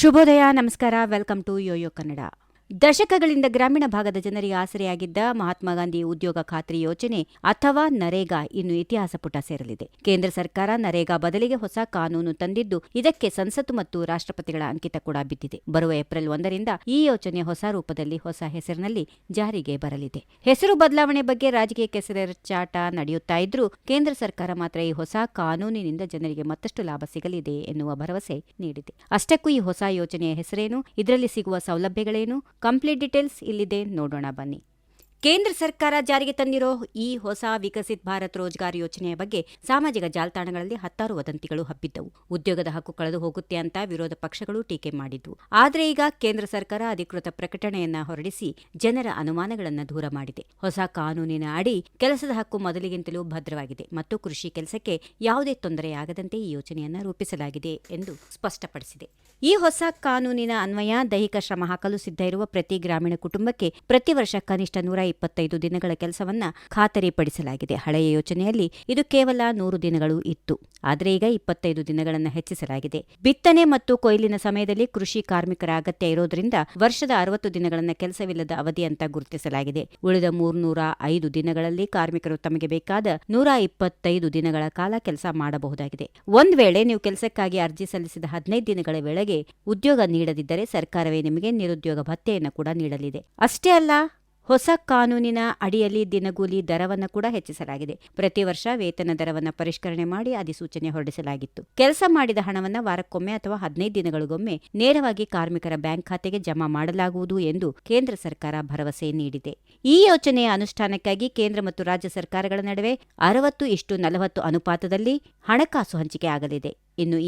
ಶುಭೋದಯ, ನಮಸ್ಕಾರ. Welcome to YoYo Kannada. ದಶಕಗಳಿಂದ ಗ್ರಾಮೀಣ ಭಾಗದ ಜನರಿಗೆ ಆಸರೆಯಾಗಿದ್ದ ಮಹಾತ್ಮ ಗಾಂಧಿ ಉದ್ಯೋಗ ಖಾತ್ರಿ ಯೋಜನೆ ಅಥವಾ ನರೇಗಾ ಇನ್ನು ಇತಿಹಾಸ ಪುಟ ಸೇರಲಿದೆ. ಕೇಂದ್ರ ಸರ್ಕಾರ ನರೇಗಾ ಬದಲಿಗೆ ಹೊಸ ಕಾನೂನು ತಂದಿದ್ದು, ಇದಕ್ಕೆ ಸಂಸತ್ತು ಮತ್ತು ರಾಷ್ಟ್ರಪತಿಗಳ ಅಂಕಿತ ಕೂಡ ಬಿದ್ದಿದೆ. ಬರುವ ಏಪ್ರಿಲ್ 1ರಿಂದ ಈ ಯೋಜನೆ ಹೊಸ ರೂಪದಲ್ಲಿ, ಹೊಸ ಹೆಸರಿನಲ್ಲಿ ಜಾರಿಗೆ ಬರಲಿದೆ. ಹೆಸರು ಬದಲಾವಣೆ ಬಗ್ಗೆ ರಾಜಕೀಯ ಕೆಸರೆರಚಾಟ ನಡೆಯುತ್ತಾ ಇದ್ರೂ, ಕೇಂದ್ರ ಸರ್ಕಾರ ಮಾತ್ರ ಈ ಹೊಸ ಕಾನೂನಿನಿಂದ ಜನರಿಗೆ ಮತ್ತಷ್ಟು ಲಾಭ ಸಿಗಲಿದೆ ಎನ್ನುವ ಭರವಸೆ ನೀಡಿದೆ. ಅಷ್ಟಕ್ಕೂ ಈ ಹೊಸ ಯೋಜನೆಯ ಹೆಸರೇನು, ಇದರಲ್ಲಿ ಸಿಗುವ ಸೌಲಭ್ಯಗಳೇನು, ಕಂಪ್ಲೀಟ್ ಡೀಟೇಲ್ಸ್ ಇಲ್ಲಿದೆ, ನೋಡೋಣ ಬನ್ನಿ. ಕೇಂದ್ರ ಸರ್ಕಾರ ಜಾರಿಗೆ ತಂದಿರೋ ಈ ಹೊಸ ವಿಕಸಿತ್ ಭಾರತ್ ರೋಜ್ಗಾರ್ ಯೋಜನೆಯ ಬಗ್ಗೆ ಸಾಮಾಜಿಕ ಜಾಲತಾಣಗಳಲ್ಲಿ ಹತ್ತಾರು ವದಂತಿಗಳು ಹಬ್ಬಿದ್ದವು. ಉದ್ಯೋಗದ ಹಕ್ಕು ಕಳೆದು ಹೋಗುತ್ತೆ ಅಂತ ವಿರೋಧ ಪಕ್ಷಗಳು ಟೀಕೆ ಮಾಡಿದ್ವು. ಆದರೆ ಈಗ ಕೇಂದ್ರ ಸರ್ಕಾರ ಅಧಿಕೃತ ಪ್ರಕಟಣೆಯನ್ನ ಹೊರಡಿಸಿ ಜನರ ಅನುಮಾನಗಳನ್ನು ದೂರ ಮಾಡಿದೆ. ಹೊಸ ಕಾನೂನಿನ ಅಡಿ ಕೆಲಸದ ಹಕ್ಕು ಮೊದಲಿಗಿಂತಲೂ ಭದ್ರವಾಗಿದೆ ಮತ್ತು ಕೃಷಿ ಕೆಲಸಕ್ಕೆ ಯಾವುದೇ ತೊಂದರೆಯಾಗದಂತೆ ಈ ಯೋಜನೆಯನ್ನು ರೂಪಿಸಲಾಗಿದೆ ಎಂದು ಸ್ಪಷ್ಟಪಡಿಸಿದೆ. ಈ ಹೊಸ ಕಾನೂನಿನ ಅನ್ವಯ ದೈಹಿಕ ಶ್ರಮ ಹಾಕಲು ಸಿದ್ಧ ಇರುವ ಪ್ರತಿ ಗ್ರಾಮೀಣ ಕುಟುಂಬಕ್ಕೆ ಪ್ರತಿ ವರ್ಷ ಕನಿಷ್ಠ 125 ದಿನಗಳ ಕೆಲಸವನ್ನ ಖಾತರಿಪಡಿಸಲಾಗಿದೆ. ಹಳೆಯ ಯೋಜನೆಯಲ್ಲಿ ಇದು ಕೇವಲ 100 ದಿನಗಳು ಇತ್ತು. ಆದರೆ ಈಗ 25 ದಿನಗಳನ್ನು ಹೆಚ್ಚಿಸಲಾಗಿದೆ. ಬಿತ್ತನೆ ಮತ್ತು ಕೊಯ್ಲಿನ ಸಮಯದಲ್ಲಿ ಕೃಷಿ ಕಾರ್ಮಿಕರ ಅಗತ್ಯ ಇರೋದ್ರಿಂದ ವರ್ಷದ 60 ದಿನಗಳನ್ನು ಕೆಲಸವಿಲ್ಲದ ಅವಧಿ ಅಂತ ಗುರುತಿಸಲಾಗಿದೆ. ಉಳಿದ 305 ದಿನಗಳಲ್ಲಿ ಕಾರ್ಮಿಕರು ತಮಗೆ ಬೇಕಾದ 125 ದಿನಗಳ ಕಾಲ ಕೆಲಸ ಮಾಡಬಹುದಾಗಿದೆ. ಒಂದ್ ವೇಳೆ ನೀವು ಕೆಲಸಕ್ಕಾಗಿ ಅರ್ಜಿ ಸಲ್ಲಿಸಿದ 15 ದಿನಗಳ ವೇಳೆಗೆ ಉದ್ಯೋಗ ನೀಡದಿದ್ದರೆ ಸರ್ಕಾರವೇ ನಿಮಗೆ ನಿರುದ್ಯೋಗ ಭತ್ಯೆಯನ್ನು ಕೂಡ ನೀಡಲಿದೆ. ಅಷ್ಟೇ ಅಲ್ಲ, ಹೊಸ ಕಾನೂನಿನ ಅಡಿಯಲ್ಲಿ ದಿನಗೂಲಿ ದರವನ್ನು ಕೂಡ ಹೆಚ್ಚಿಸಲಾಗಿದೆ. ಪ್ರತಿ ವರ್ಷ ವೇತನ ದರವನ್ನು ಪರಿಷ್ಕರಣೆ ಮಾಡಿ ಅಧಿಸೂಚನೆ ಹೊರಡಿಸಲಾಗಿತ್ತು. ಕೆಲಸ ಮಾಡಿದ ಹಣವನ್ನು ವಾರಕ್ಕೊಮ್ಮೆ ಅಥವಾ 15 ದಿನಗಳಿಗೊಮ್ಮೆ ನೇರವಾಗಿ ಕಾರ್ಮಿಕರ ಬ್ಯಾಂಕ್ ಖಾತೆಗೆ ಜಮಾ ಮಾಡಲಾಗುವುದು ಎಂದು ಕೇಂದ್ರ ಸರ್ಕಾರ ಭರವಸೆ ನೀಡಿದೆ. ಈ ಯೋಜನೆಯ ಅನುಷ್ಠಾನಕ್ಕಾಗಿ ಕೇಂದ್ರ ಮತ್ತು ರಾಜ್ಯ ಸರ್ಕಾರಗಳ ನಡುವೆ 60:40 ಅನುಪಾತದಲ್ಲಿ ಹಣಕಾಸು ಹಂಚಿಕೆ ಆಗಲಿದೆ. ಇನ್ನು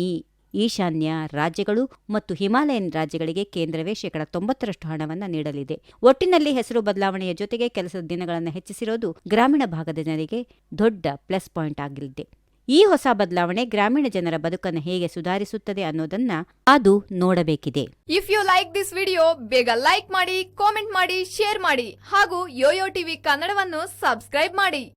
ಈಶಾನ್ಯ ರಾಜ್ಯಗಳು ಮತ್ತು ಹಿಮಾಲಯನ್ ರಾಜ್ಯಗಳಿಗೆ ಕೇಂದ್ರವೇ 90% ಹಣವನ್ನು ನೀಡಲಿದೆ. ಒಟ್ಟಿನಲ್ಲಿ ಹೆಸರು ಬದಲಾವಣೆಯ ಜೊತೆಗೆ ಕೆಲಸದ ದಿನಗಳನ್ನು ಹೆಚ್ಚಿಸಿರೋದು ಗ್ರಾಮೀಣ ಭಾಗದ ಜನರಿಗೆ ದೊಡ್ಡ ಪ್ಲಸ್ ಪಾಯಿಂಟ್ ಆಗಲಿದೆ. ಈ ಹೊಸ ಬದಲಾವಣೆ ಗ್ರಾಮೀಣ ಜನರ ಬದುಕನ್ನು ಹೇಗೆ ಸುಧಾರಿಸುತ್ತದೆ ಅನ್ನೋದನ್ನ ಅದು ನೋಡಬೇಕಿದೆ. If you like this video, ಬೇಗ ಲೈಕ್ ಮಾಡಿ, ಕಾಮೆಂಟ್ ಮಾಡಿ, ಶೇರ್ ಮಾಡಿ ಹಾಗೂ ಯೋಯೋ ಟಿವಿ ಕನ್ನಡವನ್ನು ಸಬ್ಸ್ಕ್ರೈಬ್ ಮಾಡಿ.